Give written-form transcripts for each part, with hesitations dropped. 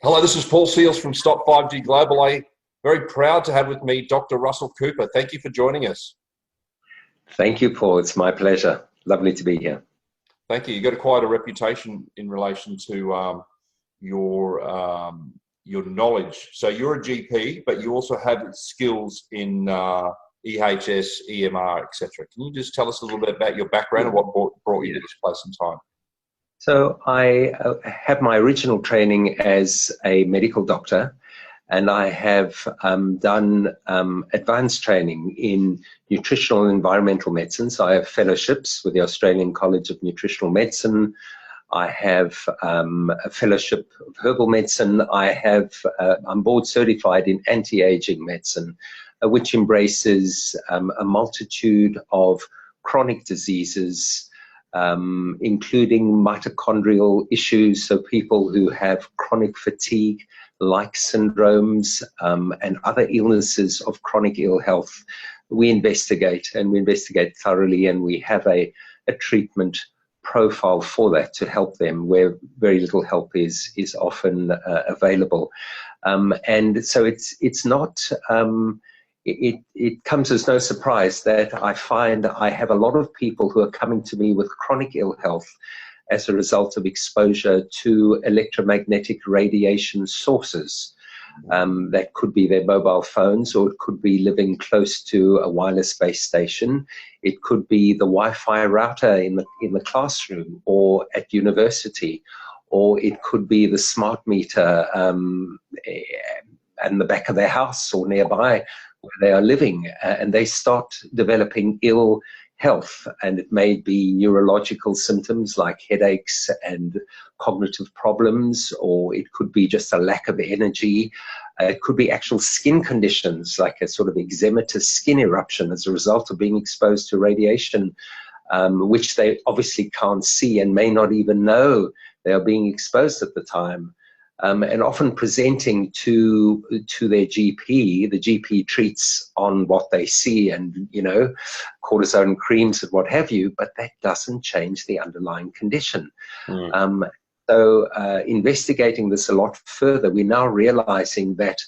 Hello, this is Paul Seils from Stop 5G Global. I'm very proud to have with me Dr. Russell Cooper. Thank you for joining us. Thank you, Paul. It's my pleasure. Lovely to be here. Thank you. You've got quite a reputation in relation to your knowledge. So you're a GP, but you also have skills in EHS, EMR, etc. Can you just tell us a little bit about your background and what brought you to this place and time? So I have my original training as a medical doctor, and I have done advanced training in nutritional and environmental medicine. So I have fellowships with the Australian College of Nutritional Medicine. I have a fellowship of herbal medicine. I'm board certified in anti-aging medicine, which embraces a multitude of chronic diseases, including mitochondrial issues, so people who have chronic fatigue-like syndromes and other illnesses of chronic ill health. We investigate, and we investigate thoroughly, and we have a treatment profile for that to help them where very little help is often available. And so it's not... It comes as no surprise that I find I have a lot of people who are coming to me with chronic ill health as a result of exposure to electromagnetic radiation sources. That could be their mobile phones, or it could be living close to a wireless base station. It could be the Wi-Fi router in the classroom or at university, or it could be the smart meter in the back of their house or nearby where they are living, and they start developing ill health, and it may be neurological symptoms like headaches and cognitive problems, or it could be just a lack of energy. It could be actual skin conditions like a sort of eczematous skin eruption as a result of being exposed to radiation, which they obviously can't see and may not even know they are being exposed at the time. And often presenting to their GP, the GP treats on what they see and, cortisone creams and what have you, but that doesn't change the underlying condition. So investigating this a lot further, we're now realizing that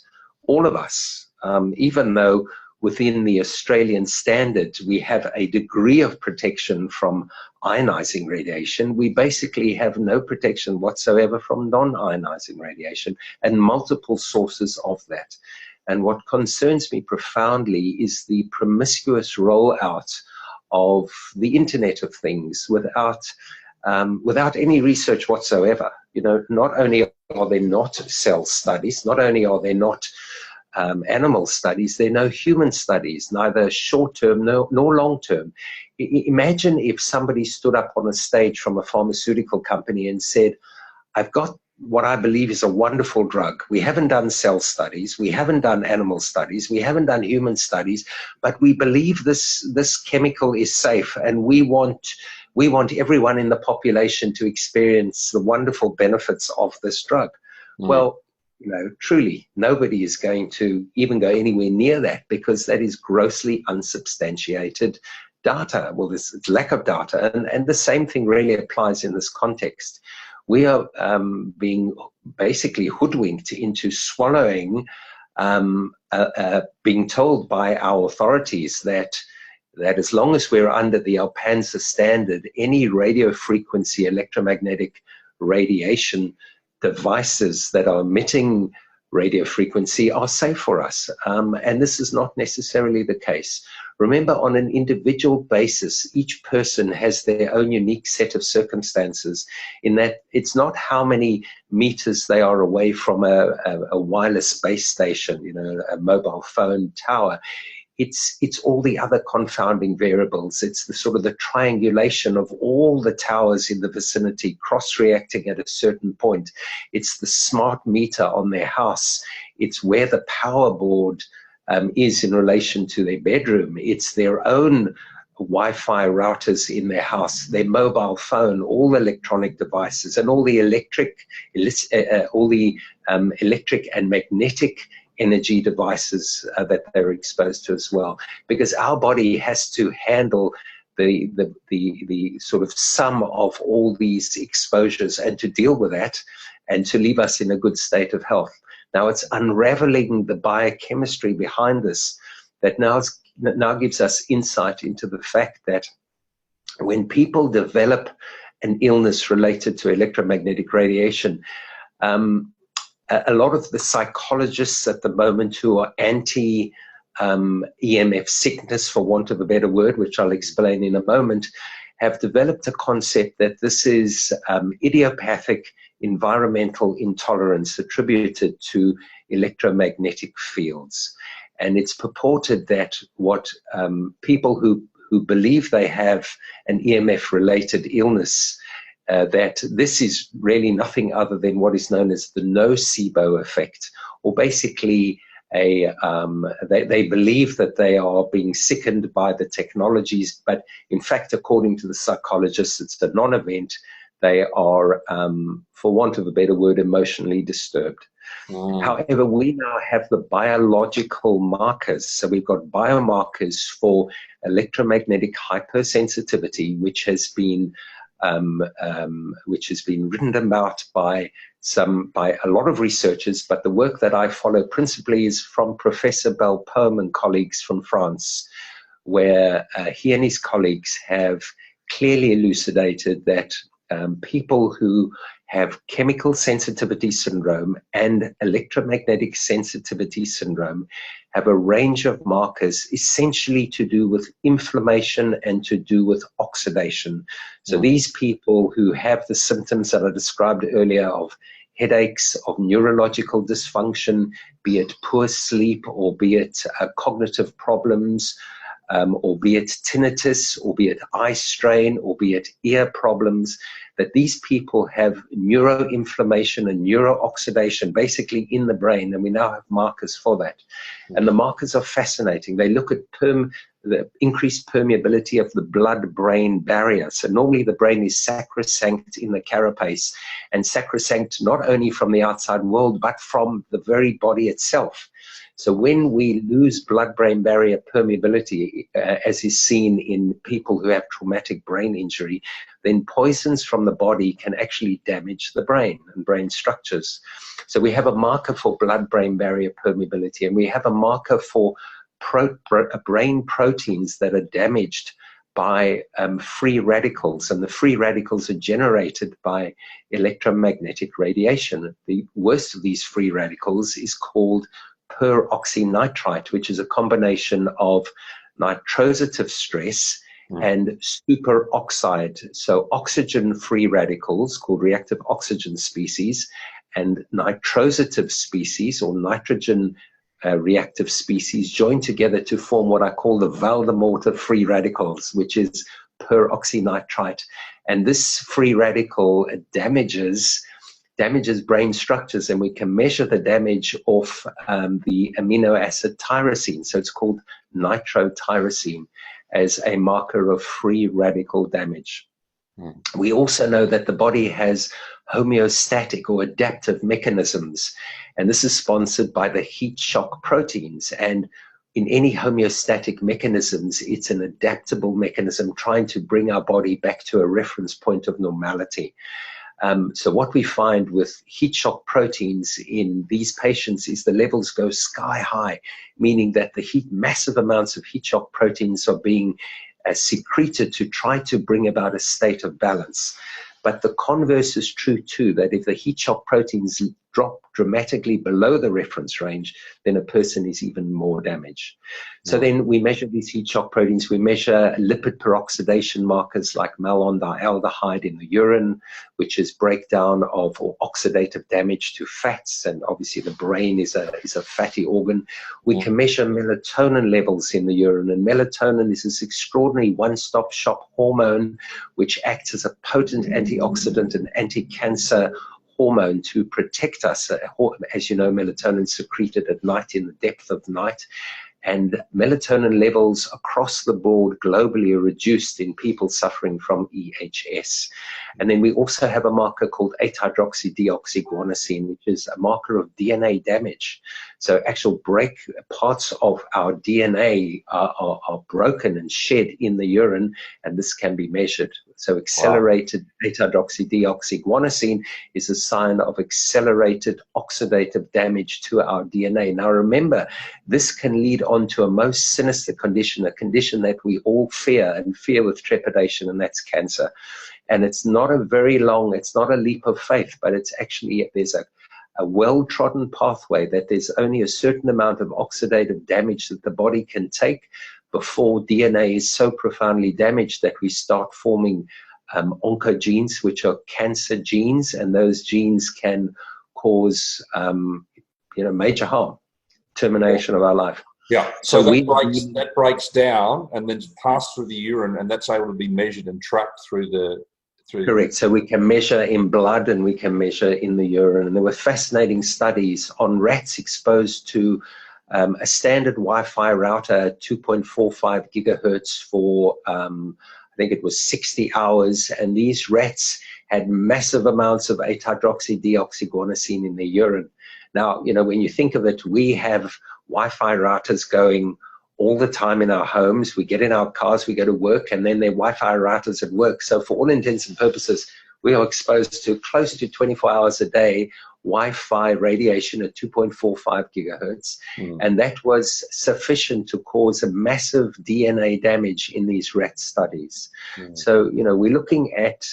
all of us, even though within the Australian standard we have a degree of protection from ionizing radiation, we basically have no protection whatsoever from non-ionizing radiation, and multiple sources of that. And what concerns me profoundly is the promiscuous rollout of the Internet of Things without any research whatsoever. Not only are there not cell studies, not only are there not animal studies, there are no human studies, neither short-term nor long-term. Imagine if somebody stood up on a stage from a pharmaceutical company and said, I've got what I believe is a wonderful drug. We haven't done cell studies, we haven't done animal studies, we haven't done human studies, but we believe this chemical is safe, and we want everyone in the population to experience the wonderful benefits of this drug. Well, truly, nobody is going to even go anywhere near that, because that is grossly unsubstantiated data. Well, it's lack of data, and the same thing really applies in this context. We are being basically hoodwinked into swallowing, being told by our authorities that as long as we're under the Alpanza standard, any radio frequency electromagnetic radiation devices that are emitting radio frequency are safe for us. And this is not necessarily the case. Remember, on an individual basis, each person has their own unique set of circumstances, in that it's not how many meters they are away from a wireless base station, a mobile phone tower. It's all the other confounding variables. It's the sort of the triangulation of all the towers in the vicinity cross-reacting at a certain point. It's the smart meter on their house. It's where the power board is in relation to their bedroom. It's their own Wi-Fi routers in their house, their mobile phone, all electronic devices, and all the electric and magnetic energy devices that they're exposed to as well, because our body has to handle the sort of sum of all these exposures, and to deal with that and to leave us in a good state of health. Now it's unraveling the biochemistry behind this that now gives us insight into the fact that when people develop an illness related to electromagnetic radiation, a lot of the psychologists at the moment who are anti EMF sickness, for want of a better word, which I'll explain in a moment, have developed a concept that this is idiopathic environmental intolerance attributed to electromagnetic fields. And it's purported that what people who believe they have an EMF-related illness, that this is really nothing other than what is known as the nocebo effect, or basically they believe that they are being sickened by the technologies, but in fact, according to the psychologists, it's a non-event. They are, for want of a better word, emotionally disturbed. However, we now have the biological markers. So we've got biomarkers for electromagnetic hypersensitivity, which has been written about by a lot of researchers, but the work that I follow principally is from Professor Belpomme and colleagues from France, where he and his colleagues have clearly elucidated that people who have chemical sensitivity syndrome and electromagnetic sensitivity syndrome have a range of markers essentially to do with inflammation and to do with oxidation. So these people who have the symptoms that I described earlier of headaches, of neurological dysfunction, be it poor sleep, or be it cognitive problems, or be it tinnitus, or be it eye strain, or be it ear problems, that these people have neuroinflammation and neurooxidation basically in the brain, and we now have markers for that. And the markers are fascinating. They look at the increased permeability of the blood-brain barrier. So normally the brain is sacrosanct in the carapace, and sacrosanct not only from the outside world, but from the very body itself. So when we lose blood-brain barrier permeability, as is seen in people who have traumatic brain injury, then poisons from the body can actually damage the brain and brain structures. So we have a marker for blood-brain barrier permeability, and we have a marker for brain proteins that are damaged by free radicals, and the free radicals are generated by electromagnetic radiation. The worst of these free radicals is called peroxynitrite, which is a combination of nitrosative stress and superoxide. So oxygen free radicals called reactive oxygen species and nitrosative species or nitrogen reactive species join together to form what I call the Voldemort of free radicals, which is peroxynitrite. And this free radical damages brain structures, and we can measure the damage of the amino acid tyrosine. So it's called nitrotyrosine as a marker of free radical damage. We also know that the body has homeostatic or adaptive mechanisms, and this is sponsored by the heat shock proteins. And in any homeostatic mechanisms, it's an adaptable mechanism trying to bring our body back to a reference point of normality. So what we find with heat shock proteins in these patients is the levels go sky high, meaning that massive amounts of heat shock proteins are being secreted to try to bring about a state of balance. But the converse is true too, that if the heat shock proteins drop dramatically below the reference range, then a person is even more damaged. So then we measure these heat shock proteins. We measure lipid peroxidation markers like malondialdehyde in the urine, which is breakdown of or oxidative damage to fats. And obviously the brain is a fatty organ. We can measure melatonin levels in the urine. And melatonin is this extraordinary one-stop shop hormone, which acts as a potent antioxidant and anti-cancer hormone to protect us. As you know, melatonin is secreted at night in the depth of the night. And melatonin levels across the board globally are reduced in people suffering from EHS. And then we also have a marker called 8-hydroxydeoxyguanosine, which is a marker of DNA damage. So actual parts of our DNA are broken and shed in the urine, and this can be measured So accelerated beta-hydroxydeoxyguanosine is a sign of accelerated oxidative damage to our DNA. Now remember, this can lead on to a most sinister condition, a condition that we all fear and fear with trepidation, and that's cancer. And it's not a very long, it's not a leap of faith, but it's actually, there's a well-trodden pathway that there's only a certain amount of oxidative damage that the body can take before DNA is so profoundly damaged that we start forming oncogenes, which are cancer genes, and those genes can cause major harm, termination of our life. Yeah, so that breaks down and then passed through the urine, and that's able to be measured and tracked through the... Correct. So we can measure in blood and we can measure in the urine. And there were fascinating studies on rats exposed to a standard Wi-Fi router, 2.45 gigahertz for, I think it was 60 hours. And these rats had massive amounts of 8-hydroxydeoxyguanosine in their urine. Now, when you think of it, we have Wi-Fi routers going all the time in our homes. We get in our cars, we go to work, and then there are Wi-Fi routers at work. So for all intents and purposes, we are exposed to close to 24 hours a day Wi-Fi radiation at 2.45 gigahertz. And that was sufficient to cause a massive DNA damage in these rat studies. So, we're looking at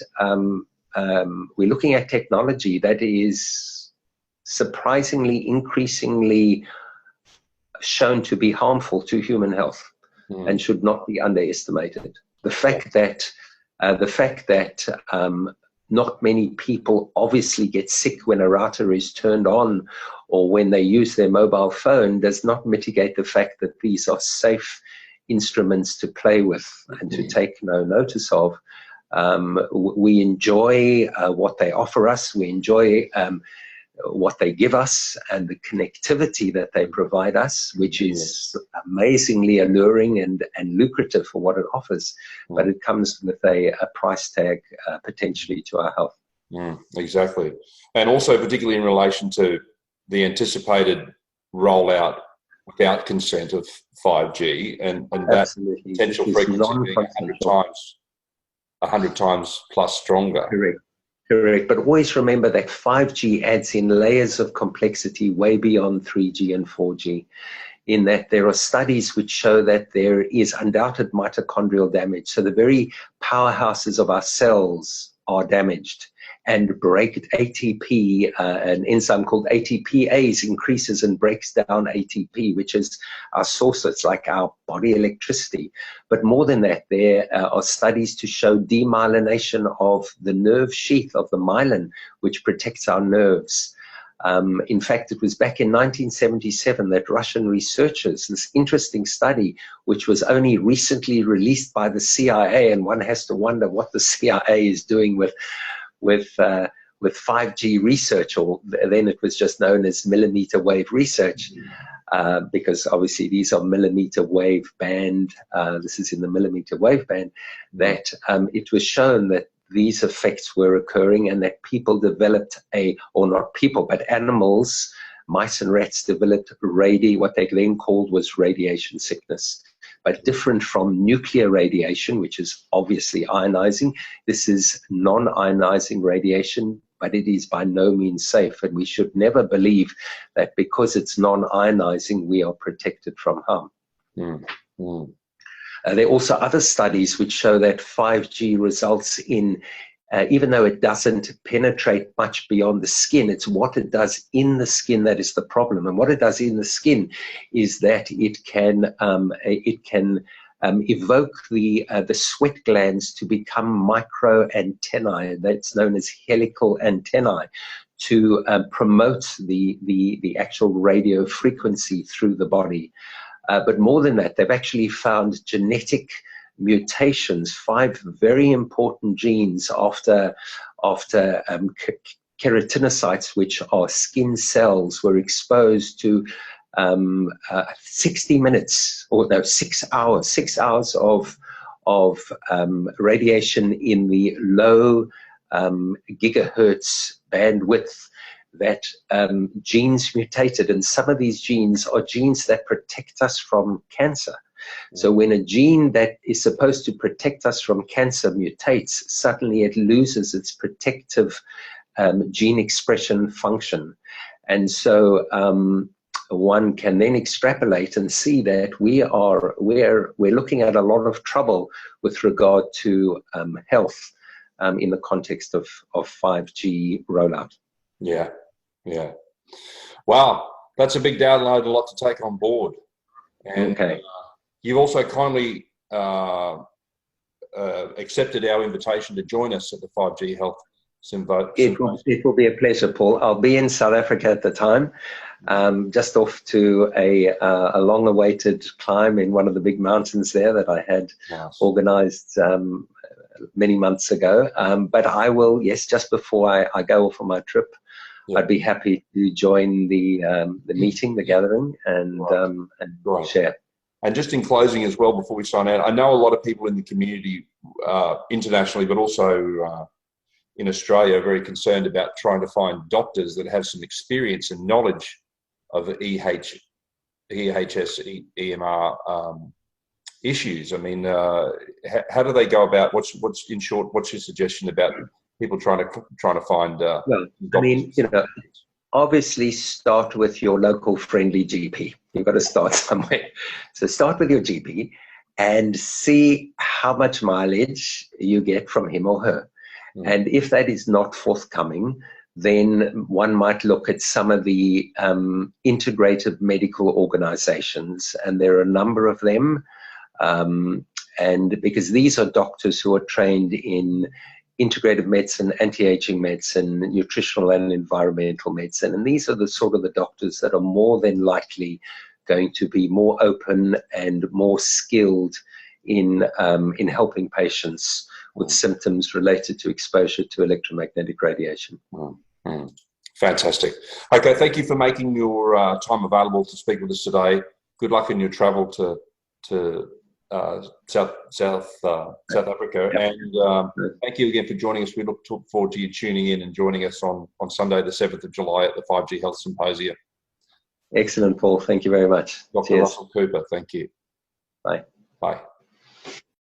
technology that is surprisingly, increasingly shown to be harmful to human health and should not be underestimated. The fact that not many people obviously get sick when a router is turned on or when they use their mobile phone does not mitigate the fact that these are safe instruments to play with and to take no notice of. We enjoy what they offer us. We enjoy what they give us and the connectivity that they provide us, which is amazingly alluring and lucrative for what it offers. But it comes with a price tag potentially to our health. Exactly. And also particularly in relation to the anticipated rollout without consent of 5G and that potential frequency being 100 times plus stronger. Correct, but always remember that 5G adds in layers of complexity way beyond 3G and 4G, in that there are studies which show that there is undoubted mitochondrial damage. So the very powerhouses of our cells are damaged and break ATP, an enzyme called ATPase increases and breaks down ATP, which is our source. It's like our body electricity. But more than that, there are studies to show demyelination of the nerve sheath of the myelin, which protects our nerves. In fact, it was back in 1977 that Russian researchers, this interesting study, which was only recently released by the CIA, and one has to wonder what the CIA is doing with 5G research, or then it was just known as millimeter wave research, because obviously these are millimeter wave band, this is in the millimeter wave band, that it was shown that these effects were occurring and that people developed or not people, but animals, mice and rats developed what they then called was radiation sickness. But different from nuclear radiation, which is obviously ionizing, this is non-ionizing radiation, but it is by no means safe. And we should never believe that because it's non-ionizing, we are protected from harm. There are also other studies which show that 5G results in, even though it doesn't penetrate much beyond the skin, it's what it does in the skin that is the problem. And what it does in the skin is that it can evoke the sweat glands to become micro antennae. That's known as helical antennae, to promote the actual radio frequency through the body. But more than that, they've actually found genetic mutations, 5 very important genes after keratinocytes, which are skin cells, were exposed to 60 minutes, or no, 6 hours of radiation in the low gigahertz bandwidth, that genes mutated. And some of these genes are genes that protect us from cancer. So when a gene that is supposed to protect us from cancer mutates, suddenly it loses its protective gene expression function. And so one can then extrapolate and see that we're looking at a lot of trouble with regard to health in the context of 5G rollout. Yeah, yeah. Wow, that's a big download, a lot to take on board. And okay. You've also kindly accepted our invitation to join us at the 5G Health Symposium. It will be a pleasure, Paul. I'll be in South Africa at the time, just off to a long-awaited climb in one of the big mountains there that I had organized many months ago. But I will, yes, just before I go off on my trip, I'd be happy to join the meeting, the gathering, and share. And just in closing as well, before we sign out, I know a lot of people in the community, internationally, but also in Australia, are very concerned about trying to find doctors that have some experience and knowledge of EHS, EMR issues. I mean, how do they go about? What's in short? What's your suggestion about people trying to find? Well, I mean, obviously start with your local friendly GP. You've got to start somewhere. So start with your GP and see how much mileage you get from him or her. And if that is not forthcoming, then one might look at some of the integrated medical organizations, and there are a number of them. And because these are doctors who are trained in integrative medicine, anti-aging medicine, nutritional and environmental medicine. And these are the sort of the doctors that are more than likely going to be more open and more skilled in helping patients with symptoms related to exposure to electromagnetic radiation. Fantastic. Okay, thank you for making your time available to speak with us today. Good luck in your travel to South Africa, and thank you again for joining us. We look forward to you tuning in and joining us on Sunday the 7th of July at the 5G Health Symposium. Excellent, Paul. Thank you very much. Dr. Russell Cooper, thank you. Bye. Bye.